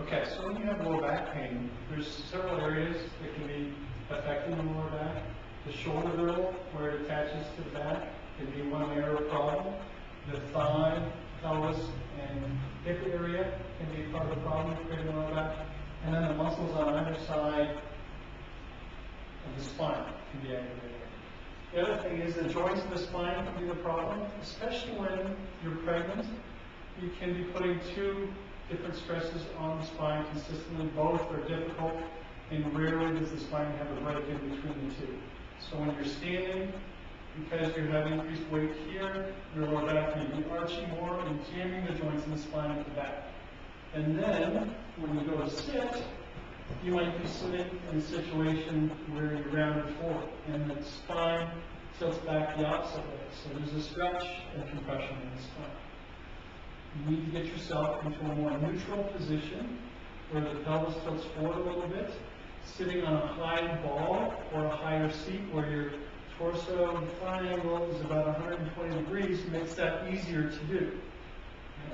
Okay, so when you have lower back pain, there's several areas that can be affecting the lower back. The shoulder girdle, where it attaches to the back, can be one area of problem. The thigh, pelvis, and hip area can be part of the problem creating the lower back. And then the muscles on either side of the spine can be aggravated. The other thing is the joints of the spine can be the problem, especially when you're pregnant. You can be putting two different stresses on the spine consistently. Both are difficult, and rarely does the spine have a break in between the two. So when you're standing, because you have increased weight here, your lower back may be arching more and jamming the joints in the spine at the back. And then, when you go to sit, you might be sitting in a situation where you're rounded forward, and the spine tilts back the opposite way. So there's a stretch and compression in the spine. You need to get yourself into a more neutral position where the pelvis tilts forward a little bit, sitting on a high ball or a higher seat where your torso triangle is about 120 degrees makes that easier to do.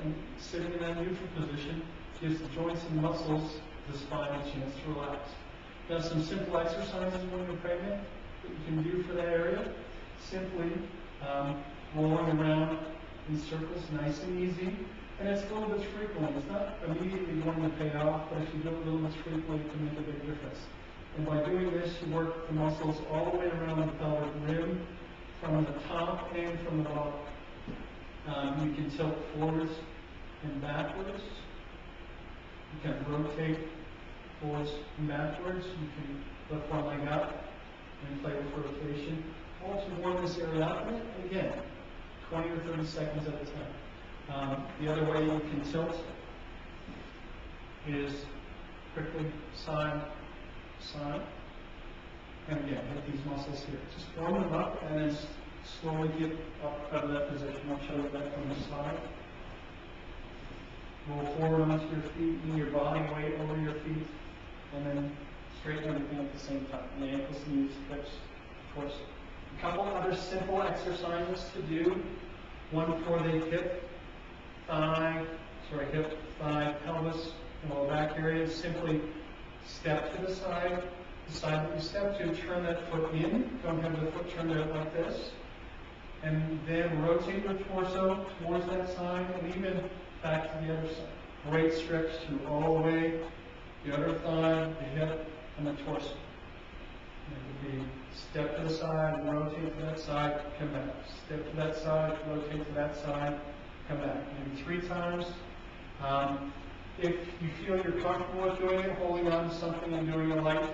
And sitting in that neutral position gives the joints and muscles of the spine a chance to relax. Now, some simple exercises when you're pregnant that you can do for that area. Simply rolling around in circles, nice and easy. And it's a little bit frequently. It's not immediately going to pay off, but if you do it a little bit frequently, it can make a big difference. And by doing this, you work the muscles all the way around the pelvic rim, from the top and from the bottom. You can tilt forwards and backwards. You can rotate forwards and backwards. You can lift one leg up and play with rotation. Or to warm this area up, and again, 20 or 30 seconds at a time. The other way you can tilt is quickly side, side, and again, hit these muscles here. Just warm them up and then slowly get up out of that position. I'll show you that from the side. Roll forward onto your feet, lean your body weight over your feet, and then straighten everything at the same time. The ankles, knees, hips, torso. A couple other simple exercises to do. One for the hip, thigh, pelvis, and lower back area. Simply step to the side that you step to, turn that foot in. Don't have the foot turned out like this. And then rotate your torso towards that side and even back to the other side. Great stretch through all the way, the other thigh, the hip, and the torso. It would be step to the side, rotate to that side, come back. Step to that side, rotate to that side, come back. Maybe 3 times. If you feel you're comfortable with doing it, holding on to something and doing a light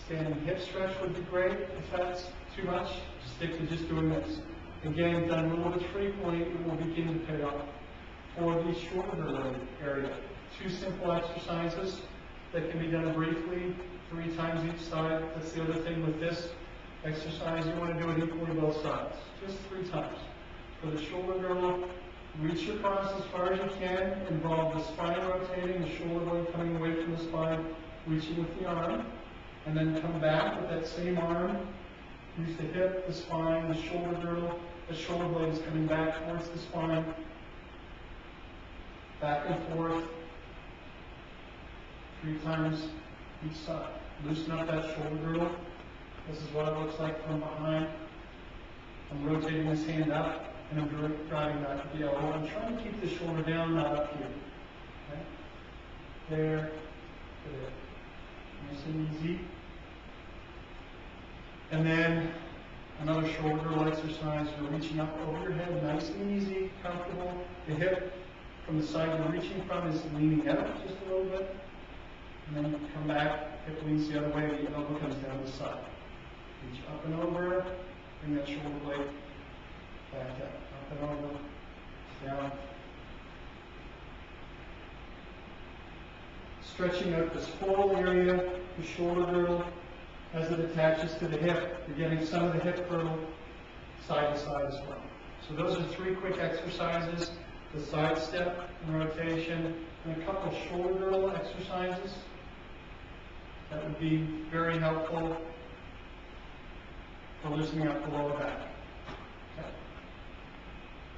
standing hip stretch would be great. If that's too much, stick to just doing this. Again, done a little bit frequently, it will begin to pay off. For the shoulder area, 2 simple exercises that can be done briefly, 3 times each side. That's the other thing with this exercise. You want to do it equally both sides. Just 3 times. For the shoulder girdle, reach across as far as you can. Involve the spine rotating, the shoulder blade coming away from the spine, reaching with the arm. And then come back with that same arm. Use the hip, the spine, the shoulder girdle. The shoulder blade is coming back towards the spine. Back and forth. 3 times each side. Loosen up that shoulder girdle. This is what it looks like from behind. I'm rotating this hand up and I'm driving back to the elbow. I'm trying to keep the shoulder down, not up here. Okay? There, there. Nice and easy. And then another shoulder girdle exercise. You're reaching up over your head, nice and easy, comfortable. The hip from the side you're reaching from is leaning out just a little bit. And then come back, hip leans the other way, the elbow comes down the side. Reach up and over, bring that shoulder blade back up and over, down. Stretching out this whole area, the shoulder girdle, as it attaches to the hip. You're getting some of the hip girdle side to side as well. So those are 3 quick exercises, the side step and rotation, and a couple of shoulder girdle exercises. That would be very helpful for loosening up the lower back.